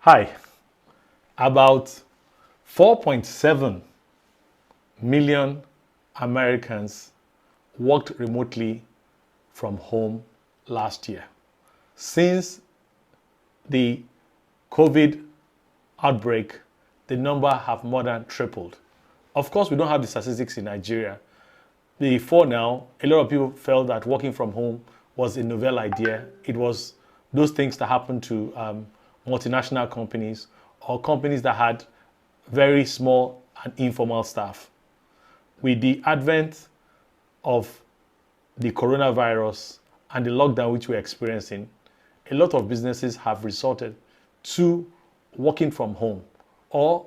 Hi, about 4.7 million Americans worked remotely from home last year. Since the COVID outbreak, the number have more than tripled. Of course, we don't have the statistics in Nigeria. Before now, a lot of people felt that working from home was a novel idea. It was those things that happened to multinational companies or companies that had very small and informal staff. With the advent of the coronavirus and the lockdown which we're experiencing, a lot of businesses have resorted to working from home or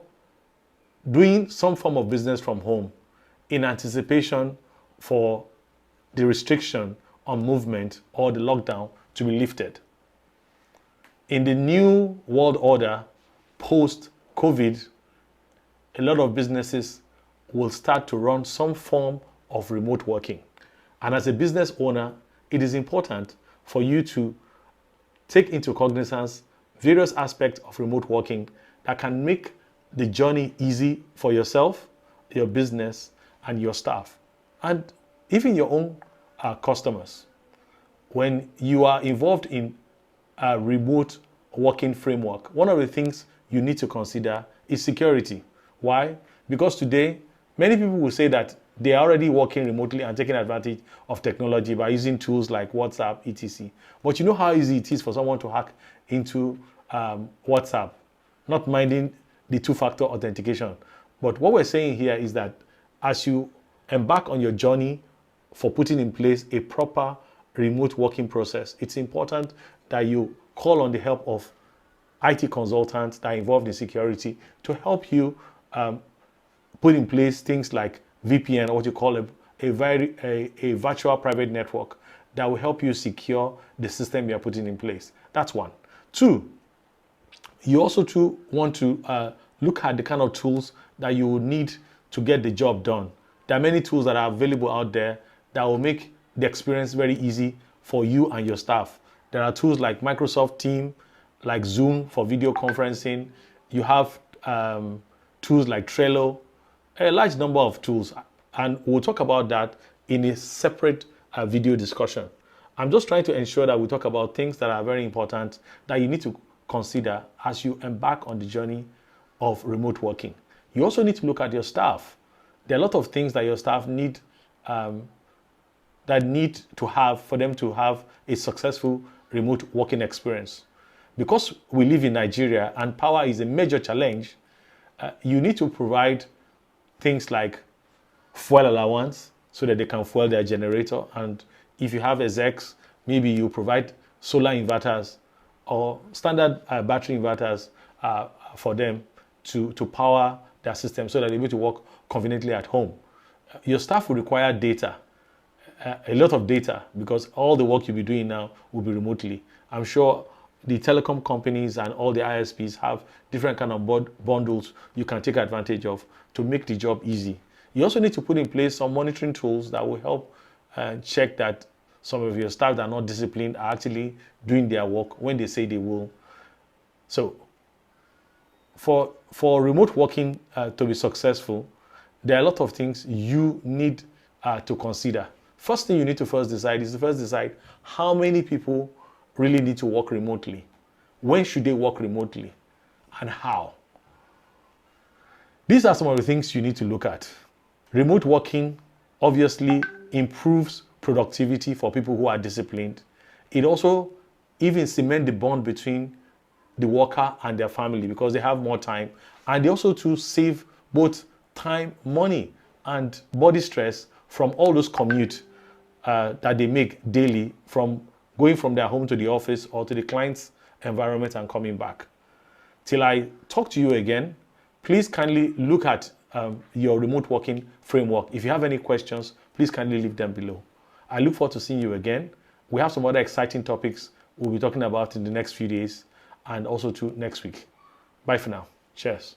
doing some form of business from home in anticipation for the restriction on movement or the lockdown to be lifted. In the new world order post-COVID, a lot of businesses will start to run some form of remote working. And as a business owner, it is important for you to take into cognizance various aspects of remote working that can make the journey easy for yourself, your business, and your staff, and even your own customers. When you are involved in a remote working framework, one of the things you need to consider is security. Why? Because today, many people will say that they are already working remotely and taking advantage of technology by using tools like WhatsApp, etc. But you know how easy it is for someone to hack into WhatsApp, not minding the two-factor authentication. But what we're saying here is that as you embark on your journey for putting in place a proper remote working process, it's important that you call on the help of IT consultants that are involved in security to help you put in place things like VPN, or what you call a virtual private network that will help you secure the system you're putting in place. That's one. Two, you also want to look at the kind of tools that you will need to get the job done. There are many tools that are available out there that will make the experience very easy for you and your staff. There are tools like Microsoft Teams, like Zoom for video conferencing. You have tools like Trello, a large number of tools. And we'll talk about that in a separate video discussion. I'm just trying to ensure that we talk about things that are very important that you need to consider as you embark on the journey of remote working. You also need to look at your staff. There are a lot of things that your staff need to have for them to have a successful remote working experience. Because we live in Nigeria and power is a major challenge, you need to provide things like fuel allowance so that they can fuel their generator. And if you have execs, maybe you provide solar inverters or standard battery inverters for them to power their system so that they're able to work conveniently at home. Your staff will require data, a lot of data, because all the work you'll be doing now will be remotely. I'm sure the telecom companies and all the ISPs have different kind of bundles you can take advantage of to make the job easy. You also need to put in place some monitoring tools that will help check that some of your staff that are not disciplined are actually doing their work when they say they will. So for remote working to be successful, there are a lot of things you need to consider. First thing you need to decide how many people really need to work remotely. When should they work remotely and how? These are some of the things you need to look at. Remote working obviously improves productivity for people who are disciplined. It also even cements the bond between the worker and their family because they have more time. And they also to save both time, money, and body stress from all those commute that they make daily from going from their home to the office or to the client's environment and coming back. Till I talk to you again, please kindly look at your remote working framework. If you have any questions, please kindly leave them below. I look forward to seeing you again. We have some other exciting topics we'll be talking about in the next few days and also to next week. Bye for now. Cheers.